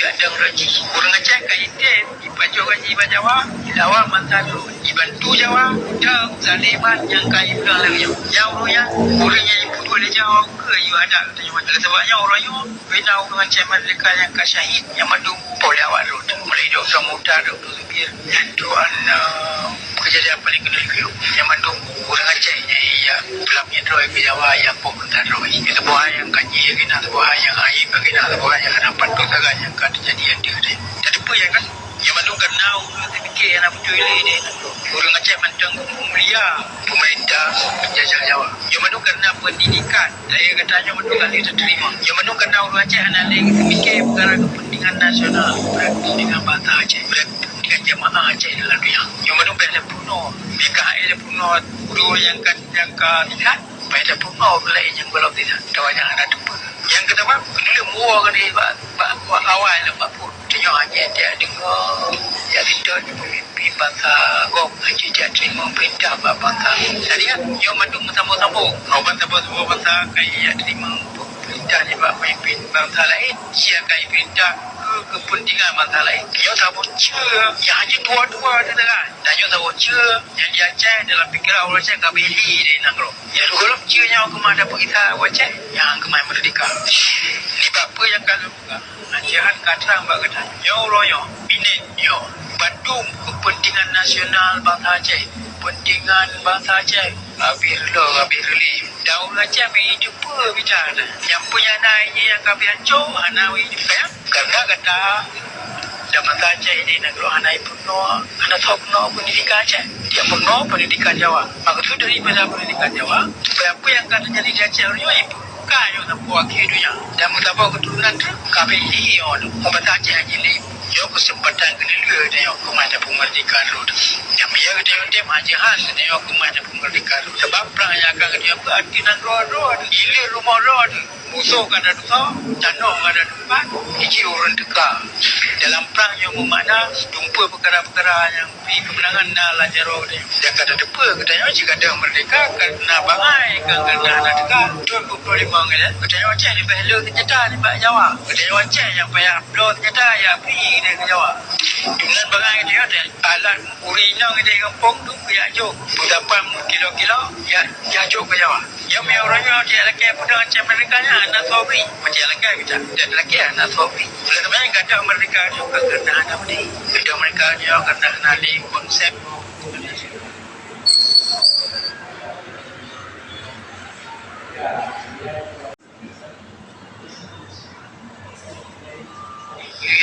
ada raji orang Aceh kait dia dibaca gaji Jawa lawan mantan dibantu Jawa dah zaliman yang kait bilang lagi yang orangnya ibu boleh jawab ke you ada tanya sebabnya orangnya bina orang Aceh mereka yang kasyahid yang mandung boleh awak rut mulai doktor muda doktor supir tuan kejadian paling kena liu yang mandung orang Aceh ya pelapnya droi ke Jawa yang pokok droi itu buah yang kaji kena buah yang aib kena buah yang hadapan tu sagak yang kan kejadian dia jadi apa yang kan yang mandung kenal fikir yang apa tu ini orang Aceh mandung mulia pemerintah penjajah Jawa yang mandung kenal pendidikan saya katanya mandung kali terima yang mandung kenal orang Aceh anak lagi fikir perkara kepentingan nasional kepentingan bangsa Aceh dengan jemaah Aceh dalam dunia yang mandung pada puno mereka ada puno guru yang tidak pada puno lain yang belum tidak tawanya ada tempat yang kedua bila mua kan dia awal lepas pun dia hanya dia dengar dia tidak pemimpin bangsa gom haji dia terima perintah bangsa jadi yang mandung sama-sama bangsa-bangsa bangsa kaya terima perintah ni pemimpin bangsa lain dia kaya perintah kepentingan bangsa lain yang tak bocor yang hanya dua-dua tu kan dan yang tak bocor yang dia Aceh dalam fikiran orang Aceh kabeli dia nak kalau yang dulu cianya kemana dapat kita Aceh yang kemana merdeka ni apa yang kalau Acehan kata mbak kata ya Allah ya ini ya Bandung kepentingan nasional bangsa Aceh kepentingan bangsa Aceh abirli daun Aceh hidup bicara yang punya naiknya yang kami hancur anawi hidup karena kata zaman Aceh ini negara anak penuh anak penuh pendidikan Aceh dia penuh pendidikan Jawa maka itu daripada pendidikan Jawa supaya apa yang akan terjadi di Aceh ini ibu kayu nak buat kehidupannya dan mengapa keturunan tu KPI orang Membata Aceh haji ni yo kesempatan kena lua dia kemana pendidikan tu yang dia kata majahan dia kemana pendidikan tu sebab perang yang akan dia berarti negara ilir rumah road musuh kan ada tu janong ada tempat hiji orang dekat dalam perang yang bermakna jumpa perkara-perkara yang kemenangan dalam jaro dia kata depa katanya jika ada merdeka kerana bangai kerana anak dekat 25 kan katanya macam ni bahasa ternyata ni Pak Jawa katanya macam yang payah blow ternyata ya pi dia ke Jawa dengan bangai dia ada alat urinang dia kampung tu ya jok berapa kilo-kilo ya jok ke Jawa yang orangnya dia lagi pada macam mereka nya anak sobri macam lagi kita dan lagi anak sobri sebenarnya kata mereka juga kerana anak ni kata mereka dia kerana nali konsep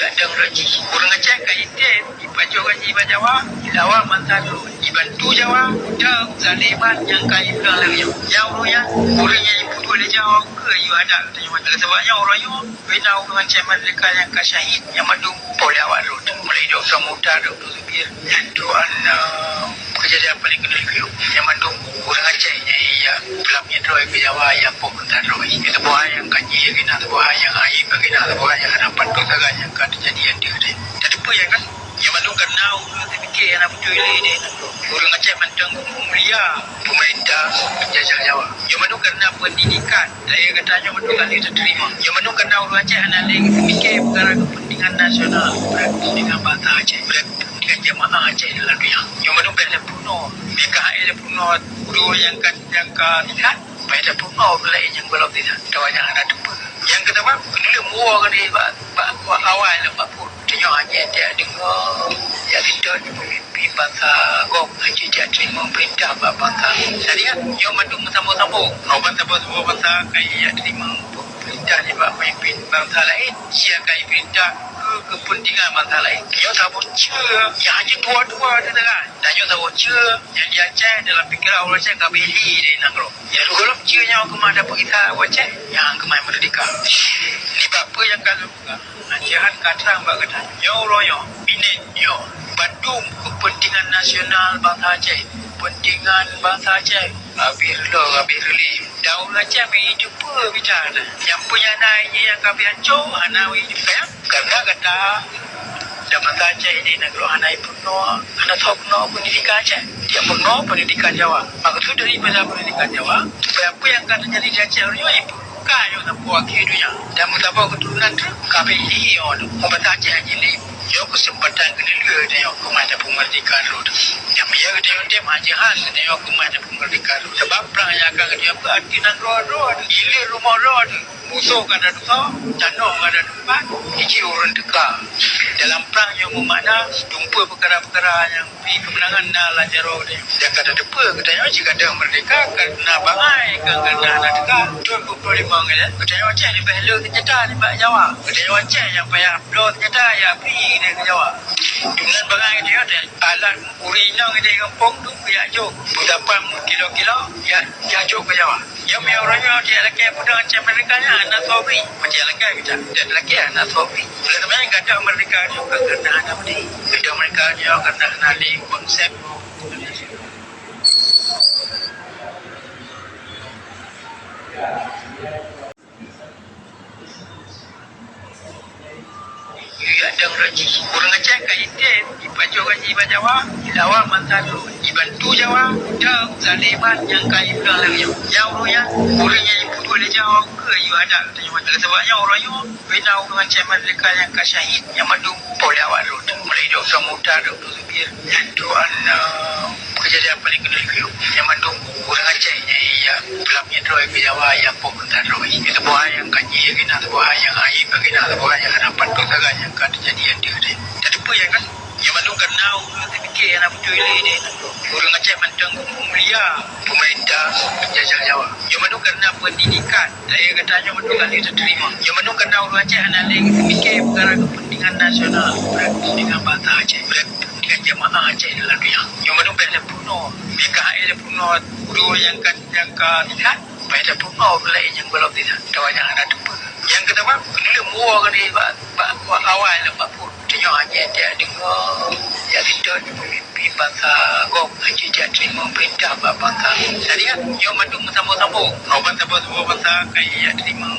ada raji orang Aceh kait dia dibaca gaji Jawa lawan mantan dibantu Jawa dah zaliman yang kait bilang lagi yang orangnya ibu boleh jawab ke you ada tanya sebabnya orangnya bina orang Aceh mereka yang kasyahid yang mandung boleh awak rut mulai doktor muda doktor supir tuan kejadian paling kena liu yang mandung orang Aceh ya pelapnya droi ke Jawa yang pokok droi itu buah yang kaji kena buah yang aib kena buah yang hadapan tu sagak yang kan kejadian dia jadi apa yang kan yang mandung kenal fikir yang apa tu ini orang Aceh mandung mulia pemerintah penjajah Jawa yang mandung kenal pendidikan saya katanya mandung kali terima yang mandung kenal orang Aceh anak lagi fikir perkara kepentingan nasional kepentingan bangsa Aceh dengan jemaah Aceh dalam dunia yang mandung pada puno mereka ada puno guru yang tidak pada puno lain yang belum tidak tawanya ada tempat yang kedua bila mua kan dia awal lepas pun dia hanya dia dengar dia tidak pemimpin bangsa gom haji dia terima perintah bangsa jadi yang mandung sama-sama bangsa kaya terima perintah ni pemimpin bangsa lain dia kaya perintah kepentingan bangsa lain yang tak bocor yang hanya dua-dua tu kan dan yang tak bocor yang dia Aceh dalam fikiran orang Aceh kabeli dia nak kalau yang dulu cianya kemana dapat kita Aceh yang kemana merdeka ni apa yang kalau Acehan kata mbak kata ya Allah ya ini ya Bandung kepentingan nasional bangsa Aceh kepentingan bangsa Aceh abirli daun Aceh hidup bicara yang punya naiknya yang kami hancur anawi hidup karena kata zaman Aceh ini negara anak penuh anak penuh pendidikan Aceh dia penuh pendidikan Jawa maka itu daripada pendidikan Jawa supaya apa yang akan terjadi di Aceh ini ibu kayu sebuah kehidupan dan mutaba keturunan tu kabeli on membata jadi yo kesempatan kedua dia yo kemana kemerdekaan road yang dia dia majahan dia yo kemana kemerdekaan road sebab perang yang akan dia berarti nak road ilir rumah road musuh kan ada tu janong kan ada tempat hiji orang dekat dalam perang yang bermakna tumpu perkara-perkara yang kemenangan dalam jaro dia yang kata depa katanya jika ada merdeka kerana bangai kerana nak dekat 25 kan katanya macam ni bahlu ternyata ni Pak Jawa katanya macam yang payah blow ternyata ya pi dia ke Jawa dengan bangai dia ada alat urinang dia kampung tu ya jok berapa kilo-kilo ya jok ke Jawa yang orangnya dia lagi muda macam mereka nya anak sobri macam lagi kita dan lagi anak sobri sebenarnya kata mereka juga kerana anak ni kata mereka dia kerana nali konsep ada raji orang Aceh kaitan dipajok gaji Jawa Jawa mantan dibantu Jawa dan Zaliman yang kai pulang lagi yang orangnya ibu boleh Jawa ke you ada tanya sebabnya orangnya bina orang Aceh mereka yang kasyahid yang madu boleh awak road mulai dok samuda dok subir tuan kejadian paling kena liu yang madu orang Aceh ya pelapnya droi ke Jawa yang poktan droi itu buah yang kanyi kena buah yang air kena buah yang harapan tu saganya yang kejadian dia jadi apa yang kan yang madu kena fikir anak betul ini orang Aceh mentang mulia pemerintah penjajah Jawa yang madu kena pendidikan saya katanya madu kali terima yang madu kena orang Aceh anak lagi fikir perkara kepentingan nasional kepentingan bangsa Aceh kepentingan jemaah Aceh dalam dunia yang madu pada puno mereka ada puno guru yang tidak pada puno belai yang belum tidak tawanya ada tempat yang kedua bila mua kan ni awal lepas pun dia hanya dia dengar ya kita pemimpin bangsa gong haji dia terima perintah bangsa jadi kan yang madu sama-sama orang sama-sama bangsa kaya terima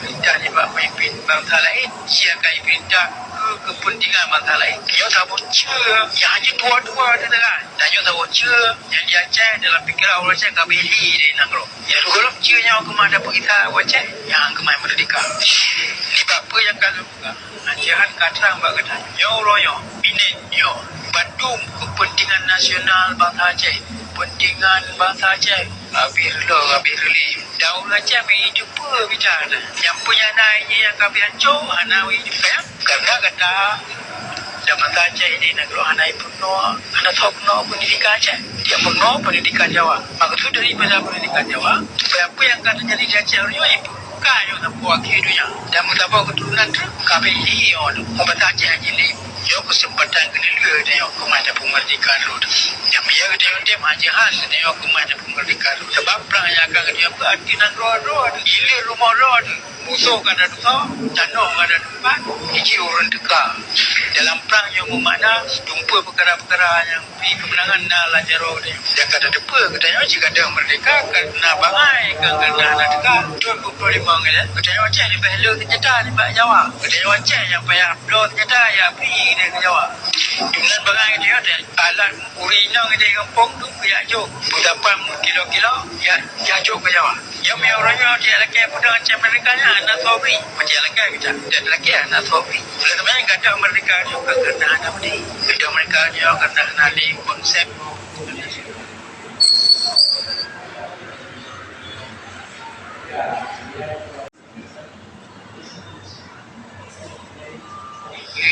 perintah ni pemimpin bangsa lain dia kaya perintah kepentingan bangsa lain yang sabut cia yang hanya dua-dua dia kan dan yang sabut cia yang dia Aceh dalam fikiran orang Aceh kabeli dia nak kalau yang kalau cia yang kemana dapat kita Aceh yang kemana merdeka ni apa yang kalau Ajahan kata mbak kata ya Allah ya minit ya Bandung kepentingan nasional bangsa Aceh kepentingan bangsa Aceh abirli daun Aceh hidup bicara yang punya naiknya yang kami hancur anak hidup saya karena kata zaman Aceh ini negara anak penuh anak tahu penuh pendidikan Aceh dia penuh pendidikan Jawa maksud daripada pendidikan Jawa apa yang kata jadi di Aceh ini kayu sebuah kehidupan dan mutaba keturunan tu kabeli on membata jadi yo kesempatan kedua dia yo kemana kemerdekaan road yang dia majahan dia yo kemana kemerdekaan road sebab perang yang akan dia berarti nak road ilir rumah road musuh kan ada tu janong kan ada tempat hiji orang dekat dalam perang yang bermakna tumpu perkara-perkara yang kemenangan dalam jaro dia yang kata depa katanya jika ada merdeka kerana bangai kerana nak dekat 25 kan katanya macam ni bahlu ternyata ni Pak Jawa katanya macam yang payah blow ternyata ya pi dia ke Jawa dengan bangai dia ada alat urinang dia kampung tu ya jok berapa kilo-kilo ya jok ke Jawa yang orangnya dia lagi muda macam mereka nya anak sobri macam lagi kita dan lagi anak sobri sebenarnya kata mereka juga kerana anak ni kata mereka dia kerana nali konsep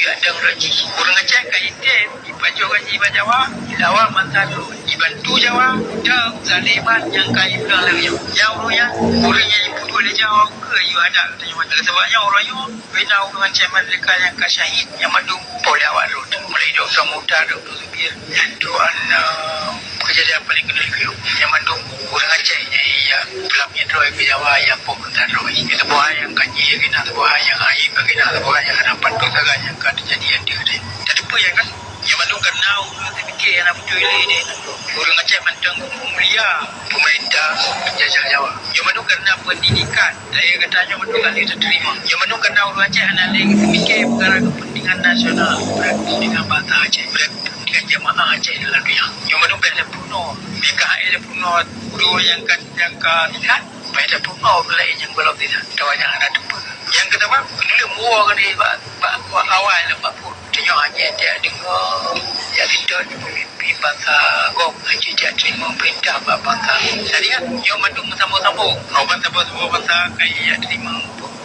ada raji orang Aceh kaitan dipajok gaji Jawa Jawa mantan dibantu Jawa dan Zaliman yang kai pulang lagi yang orangnya ibu boleh Jawa ke you ada tanya sebabnya orangnya bina orang Aceh mereka yang kasyahid yang madu boleh awak road mulai dok samuda dok subir tuan kejadian paling kena liu yang madu orang Aceh ya pelapnya droi ke Jawa yang poktan droi itu buah yang kanyi kena buah yang air kena buah yang harapan tu saganya yang kejadian dia jadi apa yang kan yang madu kena fikir anak betul ini orang Aceh mentang mulia pemerintah penjajah Jawa yang madu kena pendidikan saya katanya madu kali terima yang madu kena orang Aceh anak lagi fikir perkara kepentingan nasional kepentingan bangsa Aceh kepentingan jemaah Aceh dalam dunia yang madu pada puno mereka ada puno guru yang tidak pada puno belai yang belum tidak tawanya semua kan ni awal lepas pun tengok aja dia dengar ya kita ni pemimpin bangsa gong aja dia terima perintah bangsa jadi kan yang mandung sama-sama orang sama-sama bangsa kaya terima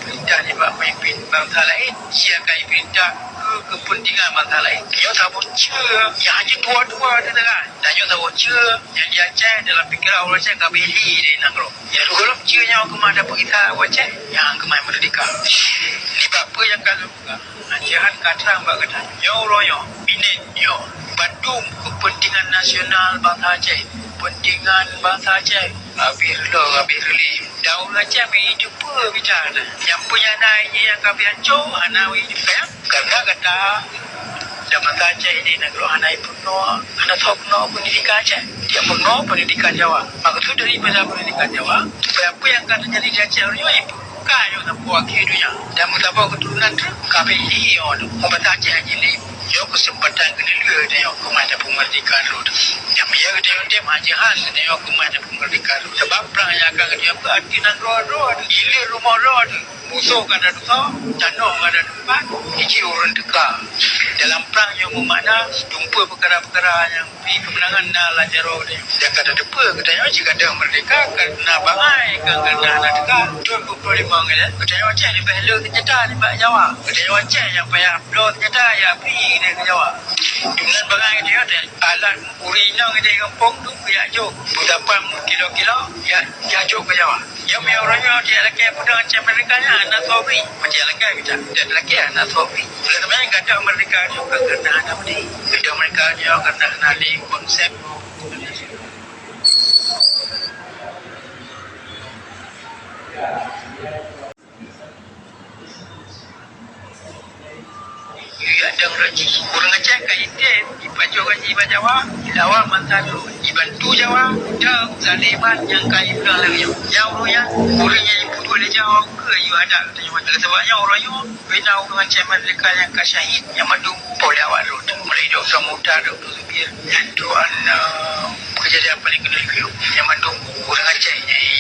perintah ni pemimpin bangsa lain dia kaya perintah kepentingan bangsa lain yang sama cia yang hanya dua-dua tu kan dan yang sama cia yang dia cek dalam fikiran orang cek kabeli dia nak kalau yang dulu cia yang kemana kita wajah yang kemana merdeka ni apa yang kalau ajaran kata mbak kata yo royo minit yo Bandung kepentingan nasional bangsa Aceh kepentingan bangsa Aceh habis li daun Aceh mai jumpa bicara yang punya naiknya yang kami hancur anawi fair karena kata dan bangsa Aceh ini negara anai penuh anak tahu penuh pendidikan Aceh dia penuh pendidikan Jawa maksud daripada pendidikan Jawa apa yang akan terjadi di Aceh ini kayu na buat kehidupan dan mutapa keturunan tu kami ini orang bangsa Aceh ini yo kesempatan kena lua dia kemana penmerdekaan tu yang dia dia macam khas dia kemana penmerdekaan tu sebab perang yang akan dia berartinan roh ilir rumah roh musuh kada tu tanah kada tempat iki orang dekat dalam perang yang bermakna jumpa perkara-perkara yang kemenangan na lajaro dia yang kada depa katanya jika ada merdeka kena bangai kena nak dekat tuan berperimang ya katanya macam ni bahalo ternyata ni Pak Jawa katanya macam yang payah upload ternyata ya pergi dia ke Jawa dengan bangai dia ada alat urinang dia kampung tu ya jok berdapan kilo-kilo ya jok ke Jawa yang orangnya dia lagi muda macam mereka anak sobri macam lagi kita dan lagi anak sobri oleh sebab yang kata mereka juga kena ada ni kata mereka juga kena kenali konsep ada raji orang Aceh kaya dipacu gaji Jawa Jawa Mantado dibantu Jawa dan Zaliman yang kaya bilang lagi yang orangnya ibu dua dia Jawa ke you ada katanya sebabnya orangnya bina orang Aceh mereka yang kasyahid yang mandung boleh awal tu mulai dok semuda dok biar tuan kejadian paling kena hidup yang mandung orang Aceh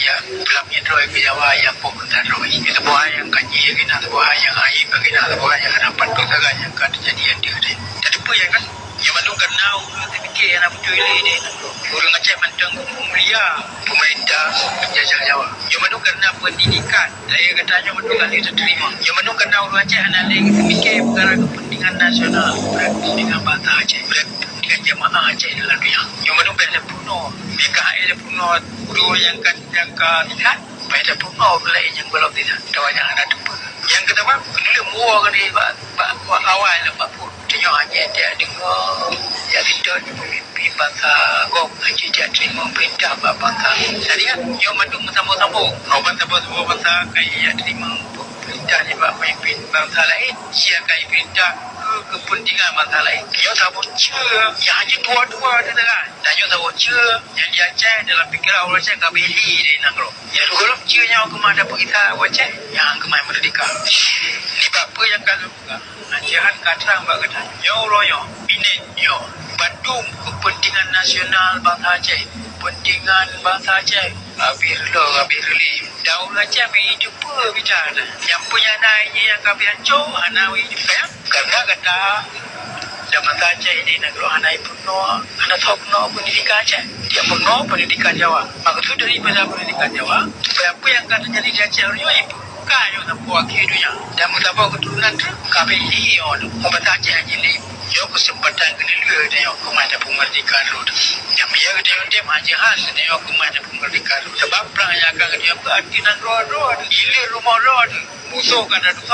ya pelapnya droy ke Jawa yang pokok droy itu buah yang kanyi kena buah yang air kena buah yang dapat tu saga yang kan kejadian dia tapi apa yang kan yang mandung kena orang fikir yang nak betul dia orang Aceh mandung mulia pemerintah penjajah Jawa yang mandung kena pendidikan saya katanya mandung kan dia terima yang mandung kena orang Aceh anak lagi fikir perkara kepentingan nasional kepentingan bangsa Aceh dengan jemaah Aceh dalam dunia yang mana pada puno mereka ada puno guru yang tidak pada puno lain yang belum tidak tawanya ada tempat yang kedua kena mua kan ni awal lepas pun tengok aja dia dengar ya kita ni pemimpin bangsa gong aja dia terima perintah bangsa jadi kan yang mandung sama-sama orang sama-sama bangsa kaya terima perintah ni pemimpin bangsa lain dia kaya perintah kepentingan bangsa lain yang sama cia yang hanya dua-dua tu kan dan yang sama cia yang dia cek dalam fikiran orang cek kabeli dia nak kalau yang dulu cia yang kemana kita wajah yang kemana merdeka ni apa yang kalau ajaran kata mbak kata yo royo minit yo Bandung kepentingan nasional bangsa Aceh kepentingan bangsa Aceh habis li daun Aceh mai jumpa bicara yang punya naiknya yang kami hancur anawi fair karena kata dan bangsa Aceh ini negara anai penuh anak tahu penuh pendidikan Aceh dia penuh pendidikan Jawa maksud daripada pendidikan Jawa apa yang akan terjadi di Aceh ini kayu na buat kehidupan dan mutapa keturunan tu kami ini orang bangsa Aceh ini yo kesempatan kena lua dia kemana penmerdekaan tu yang dia dia macam khas dia kemana penmerdekaan tu sebab perang yang akan dia berartinan roh ilir rumah roh musuh kada tu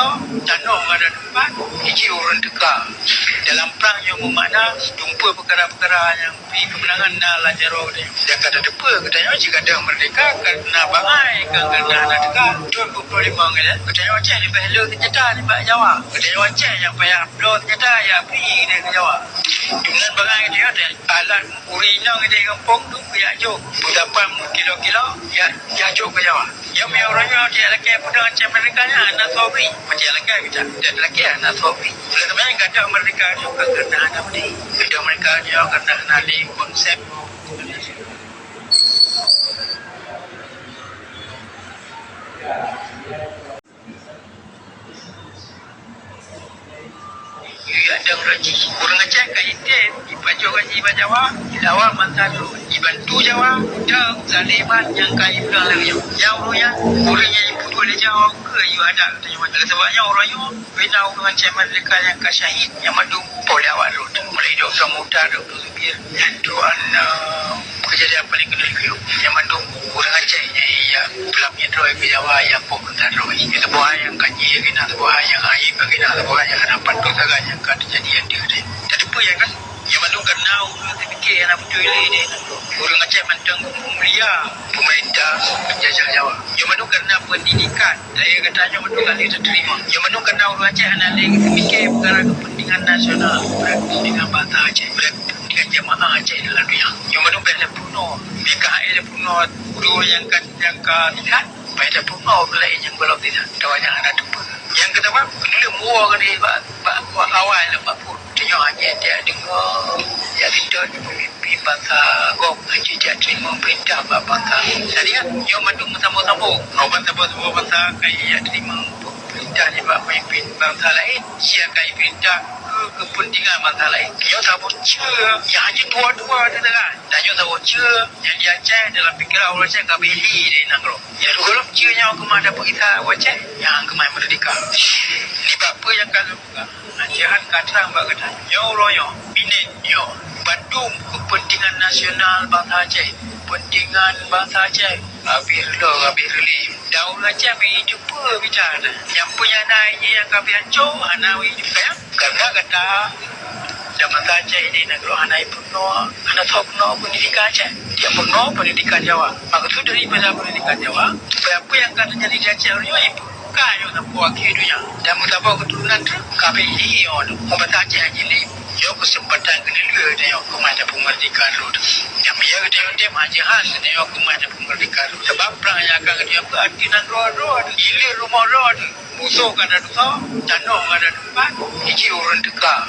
tanah kada tempat iki orang dekat dalam perang yang bermakna jumpa perkara-perkara yang kemenangan na lajaro dia yang kada depa katanya jika ada merdeka kena bangai kena nak dekat tuan berperimang ya katanya macam ni bahalo ternyata ni Pak Jawa katanya macam yang payah upload ternyata ya pergi dia ke Jawa dengan bangai dia ada alat urinang dia kampung tu ya jok berdapan kilo-kilo ya jok ke Jawa yang orangnya dia lagi muda macam mereka anak sobri macam lagi kita dan lagi anak sobri oleh sebab yang kata mereka juga kena ada ni kata mereka juga kena kenali konsep lagi. Orang Aceh kaitan dipajukan jiwa Jawa, dilawan mantalu, dibantu Jawa, dan zaliman yang kait bilang lagi. Yang orangnya ibu tu le Jawa ke you ada katanya sebabnya orang you bina dengan Aceh mereka yang kasyahid yang madu boleh awal tu. Mulai doktor muda doktor Zubir tu kejadian paling kena lihat yang madu orang Aceh ya pelapnya tu ke Jawa yang pokok roy itu buah yang kanyi kena buah yang air kena buah yang harapan tu saga yang kan kejadian dia tadi apa yang kan yang madu kena orang fikir yang betul ini orang Aceh mantang mulia pemerintah penjajah Jawa yang madu kena pendidikan saya katanya madu kan diterima yang madu kena orang Aceh anak lagi fikir perkara kepentingan nasional dengan bahasa Aceh dengan jemaah Aceh dalam dunia yang madu kena puno BKL puno guru yang lihat pada puno lain yang belum tidak tawanya ada tu yang kedua bila mua kan ni awal lepas pun dia hanya dia dengar ya kita pemimpin bangsa gop haji dia terima perintah bangsa jadi kan yang madu sama-sama bangsa bangsa kaya terima perintah ni pemimpin bangsa lain siakai perintah kepentingan bangsa lain yang tahu yang hanya dua-dua tu kan dan yang tahu yang dia Aceh dalam fikiran orang Aceh kabeli dia nak lo ya kalau nya kemana kita Aceh yang kemana merdeka ni apa yang kalau Acehan katrang bak kata ya Allah ya minit ya Bandung kepentingan nasional bangsa Aceh kepentingan bangsa Aceh habis relim daun Aceh hidup bicara yang punya naiknya yang kami hancur anak hidup saya karena kata zaman Aceh ini negara anak penuh anak tahu penuh pendidikan Aceh dia penuh pendidikan Jawa maksud daripada pendidikan Jawa supaya apa yang akan terjadi di Aceh ini ibu kayu nak buat kehidupan dan mutabak keturunan tu kami ini bahasa Aceh hanya ni yo kesempatan kena dua dia kemana pendidikan lu yang dia dia majahan dia kemana pendidikan lu sebab perang yang akan dia berarti nan road ilir rumah road musuh kan ada tu tanah kan ada tempat hiji orang dekat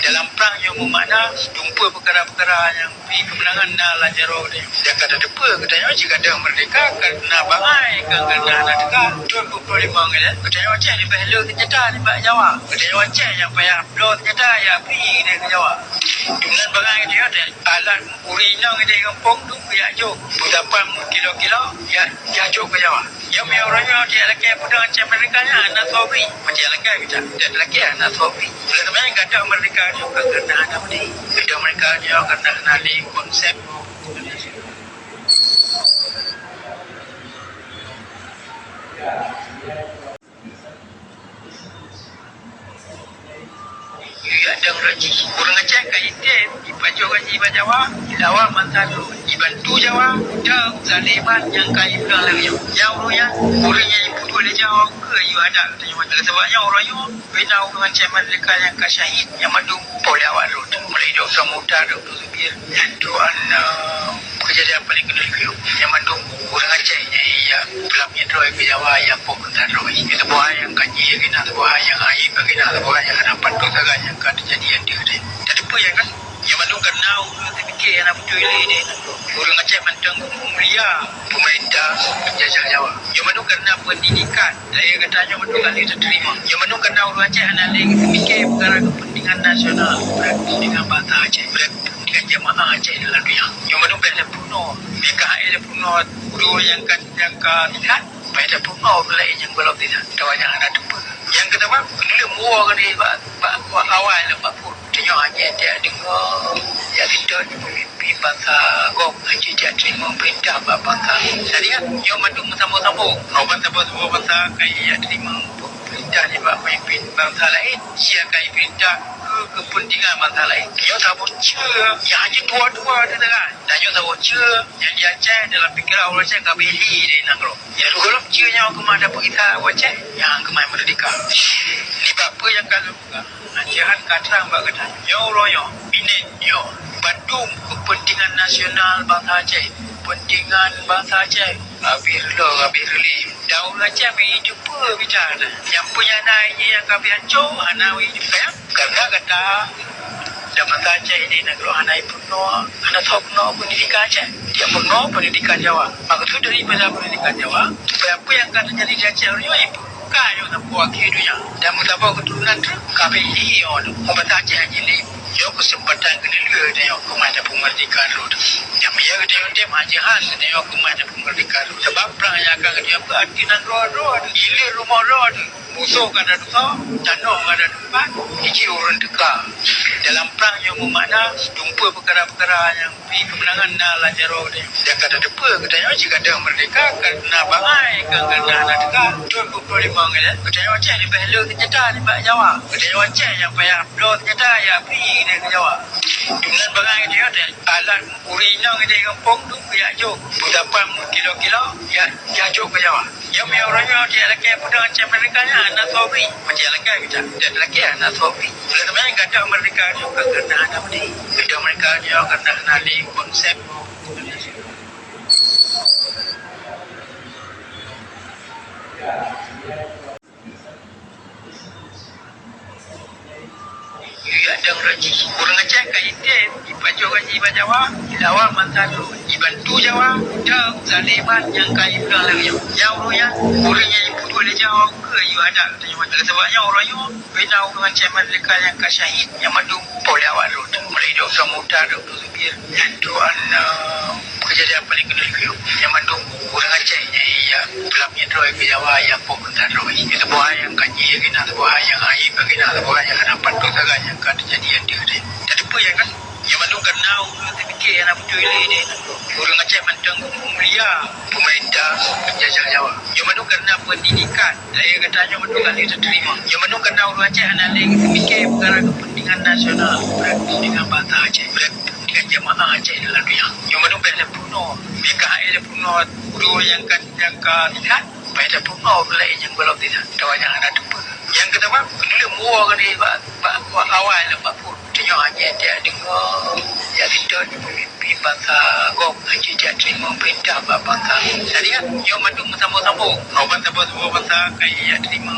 dalam perang yang bermakna jumpa perkara-perkara yang pergi kemenangan dalam jaro dia dia kata depa katanya jika ada merdeka kena bangai kena nak dekat 25 katanya Aceh ni bahaya senjata ni Mbak Jawa katanya Aceh yang payah upload senjata ya pergi dia ke Jawa dengan bangai dia ada alat urinang dia kampung tu ya jok berapa kilo-kilo ya jok ke Jawa yang orangnya dia lagi pada Aceh mereka anak sobri macam lagi kita dia lagi anak sobri sebenarnya kata mereka juga kena anak ni kata mereka dia kena nali konsep ada lagi orang Aceh kaitan dipajukan jiwa Jawa dilawan mantalu dibantu Jawa dan zaliman yang kait bilang lagi yang orangnya ibu tu le Jawa ke you ada katanya sebabnya orang you bina dengan Aceh mereka yang kasyahid yang madu boleh awal tu mulai doktor muda doktor Zubir tu kejadian paling kena lihat yang madu orang Aceh ya pelapnya tu ke Jawa yang pokok roy itu buah yang kanyi kena buah yang air kena buah yang harapan tu saga yang kan kejadian dia tadi apa yang kan yang madu kena orang fikir yang betul ini orang Aceh mantang mulia pemerintah penjajah Jawa yang madu kena pendidikan saya katanya madu kan diterima yang madu kena orang Aceh anak lagi fikir perkara kepentingan nasional dengan bahasa Aceh dengan jemaah Aceh dalam dunia yang madu kena puno BKL puno guru yang lihat pada puno lain yang belum tidak tawanya ada tu yang kedua bila mua kan ni awal lepas pun dia hanya dia dengar ya kita pemimpin bangsa gop haji dia terima perintah bangsa jadi kan yang madu sama-sama bangsa kaya terima perintah ni pemimpin bangsa lain siakai perintah kepentingan bangsa lain yang tahu yang hanya dua-dua tu kan dan yang tahu yang dia Aceh dalam fikiran orang Aceh kabeli dia nak lo ya kalau nya kemana kita Aceh yang kemana merdeka ni apa yang kalau Acehan katrang bak kata ya Allah ya minit ya Bandung kepentingan nasional bangsa Aceh kepentingan bangsa Aceh habis relim daun Aceh hidup bicara yang punya naiknya yang kami hancur anak hidup saya karena kata zaman Aceh ini negara anak penuh anak tahu penuh pendidikan Aceh dia penuh pendidikan Jawa maksud daripada pendidikan Jawa supaya apa yang akan terjadi di Aceh ini ibu kayo na buah kedunya dan mutabak keturunan tu KPI on pembaca jadi yo kesempatan kena lue dan yo kemana pemerdeka lu yang dia dia majahan dan yo kemana pemerdeka lu sebab perang yang akan dia berarti nan road ile rumah road musuh kada duka tanah kada duka iki orang deka dalam perang yang bermakna jumpa perkara-perkara yang kemenangan na lajaro dia dan kada depa katanya jika ada merdeka kerana bangai kerana nak deka tu boleh mangal katanya macam ni bahlo kita ni Pak Jawa katanya macam yang payah upload kita ya free dia ke Jawa dengan bangai dia ada alat urinang dia kampung tu ya jok berapa kilo-kilo ya jok ke Jawa yang orangnya dia lagi pada macam mereka nya anak sobri macam lagi kita dan lagi anak sobri sebenarnya kata mereka juga kerana anak ni kita mereka juga kerana nali konsep ada raji kurang ajar kaite dipacu gaji Jawa lawan mantalu dibantu Jawa dak zaliman yang kai pulang lagi yang orangnya ibu tu le Jawa ke you ada tanya sebabnya orangnya bina dengan cemen mereka yang kasyahid yang madu polawat lu mulai dok samuda dok biar tu kejadian paling kena lihat yang madu kurang ajar ya pelapnya droi ke Jawa yang pokok droi itu buah yang kaji kena buah yang aib kena buah yang dapat tu saganya kan kejadian dia jadi apa ya kan yang mana kena urut fikir anak betul ini orang Aceh mantang mulia pemerintah penjajah Jawa yang mana kena pendidikan saya katanya betul kali terima yang mana kena orang Aceh anak lagi fikir perkara kepentingan nasional dengan bangsa Aceh dengan jemaah Aceh dalam dunia yang mana pada puno BKL puno guru yang lihat pada puno lain yang belum tidak tahu yang ada tu yang kedua bila muak ni awal lepas pun dia hanya dia dengar ya kita pemimpin bangsa gong haji dia terima perintah bangsa jadi kan yang madu sama-sama bangsa kaya terima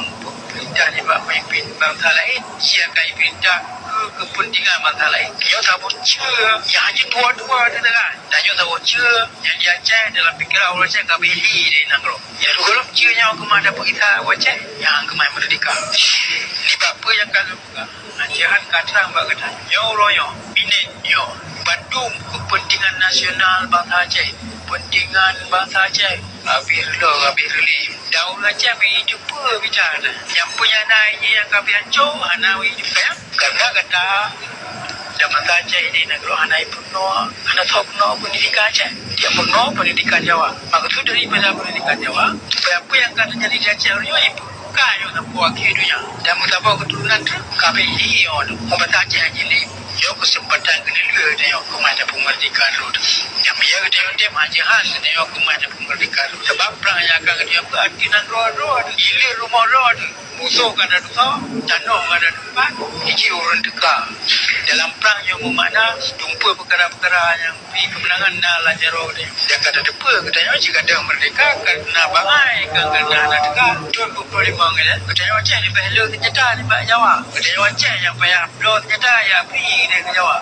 perintah ni pemimpin bangsa lain siapa perintah kepentingan bangsa lain dia tak bocor yang hanya dua-dua dia kan dan dia tak bocor yang dia Aceh dalam fikiran orang Aceh kabeli dia nak kalau ya kalau cernya kemana kita Aceh yang kemana merdeka ni apa yang kalau ajaran katrang bagatan yo royo minit yo Bandung kepentingan nasional bangsa Aceh kepentingan bangsa Aceh habis daun Aceh hidup bicara yang punya naiknya yang kami hancur anak hidup karena kata zaman Aceh ini negara anak penuh anak tahu penuh pendidikan Aceh dia penuh pendidikan Jawa maksud daripada pendidikan Jawa supaya apa yang kata jadi di Aceh orang ibu kayo na buah kedunya dan mutabak keturunan tu KPI on pembaca jadi yo kesempatan kena lue dan yo kemana pemerdeka lu yang dia majahan dan yo kemana pemerdeka lu sebab perang yang akan dia berarti nan road ile rumah road musuh kada duka tanah kada duka iki orang deka dalam perang yang bermakna jumpa perkara-perkara yang kemenangan na lajaro dia dan kada depa katanya jika ada merdeka kerana bangai kerana nak deka tu boleh mangal katanya macam ni bahlo kita ni Pak Jawa katanya macam yang payah upload kita ya free dia ke Jawa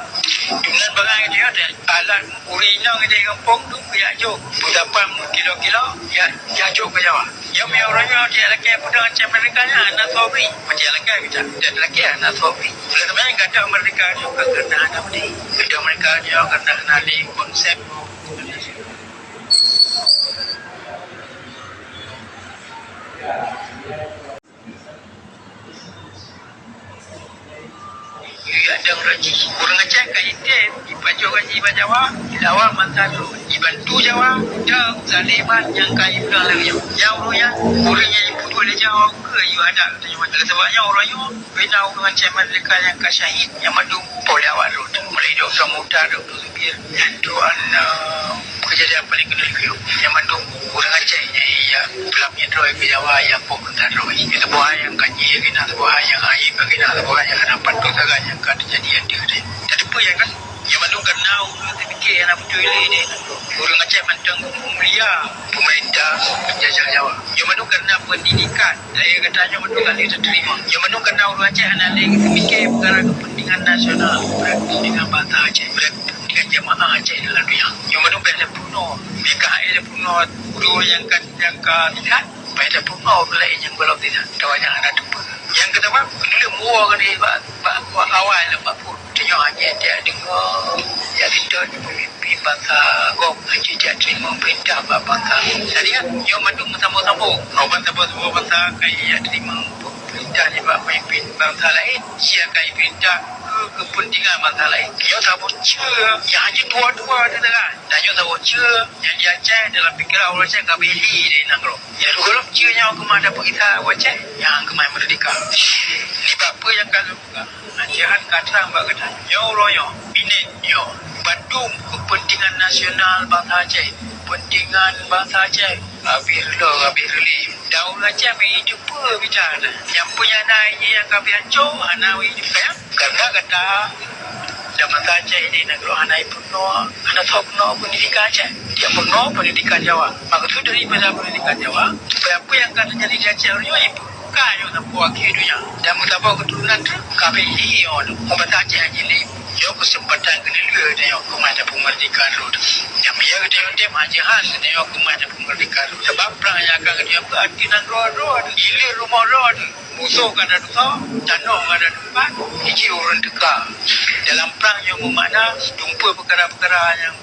dengan bangai dia ada alat urinang dia kampung tu ya jok berapa kilo-kilo ya jok ke Jawa yang orangnya dia lagi pada macam mereka nya anak sobri macam lagi kita dan lagi anak sobri sebenarnya kata mereka juga kerana anak ni kita mereka juga kerana nali konsep ada raji kurang ajar kaite dipacu gaji Jawa lawan mantalu dibantu Jawa dak zaliman yang kai pulang lagi yang orangnya ibu tu le Jawa ke you ada tanya sebabnya orangnya bina dengan cemen mereka yang kasyahid yang madu polawat lu mulai dok samuda dok biar tu kejadian paling kena lihat yang madu kurang ajar ya pelapnya droi ke Jawa yang pokok droi itu buah yang kaji kena buah yang aib kena buah yang dapat tu saganya kan kejadian dia jadi apa ya kan yang mana kena urut fikir anak betul ini orang Aceh mantang mulia pemerintah penjajah Jawa yang mana kena pendidikan saya katanya betul kali terima yang mana kena orang Aceh anak lagi fikir perkara kepentingan nasional dengan bangsa Aceh dengan jemaah Aceh dalam dunia yang mana pada puno BKL puno guru yang lihat Pada pun mau lain yang belum tidak. Tahu yang ada tu. Yang kedua, lemua kan ni awal lepas pun tengok aja dia dengar ya kita pemimpin bangsa gong haji jadi memerintah bangsa. Jadi kan yang mendung sama-sama. Orang sama-sama bangsa kaya terima perintah ni pemimpin bangsa lain. Dia kaya perintah kepentingan bangsa lain. Dia tak boleh yang hanya dua-dua tu kan. Dan dia tak boleh yang dia cek dalam fikiran orang cek kabeli dia nak lo. Ya kalau cia yang kemana dapat kita wajah yang kemana merdeka. Ni apa yang kalau ajaran kata mbak kata yo royo minit yo Bandung kepentingan nasional bangsa Aceh kepentingan bangsa Aceh habis li daun Aceh hidup bicara yang punya naik yang kami hancur anak hidup saya karena kata zaman Aceh ini negara anak penuh anak top penuh pendidikan Aceh dia penuh pendidikan Jawa maka itu daripada pendidikan Jawa supaya apa yang kata jadi di Aceh ibu kayu nak buat kehidupannya dan mutapa keturunan tu KPI on Pembangunan Aceh jadi yo kesempatan kena lua dia kumada penmerdekaan road yang dia dia macam hal dia kumada penmerdekaan road sebab perang yang akan dia berarti nak road ile rumah road musuh kan ada tu janong ada tempat hiji orang dekat dalam perang yang bermakna jumpa perkara-perkara yang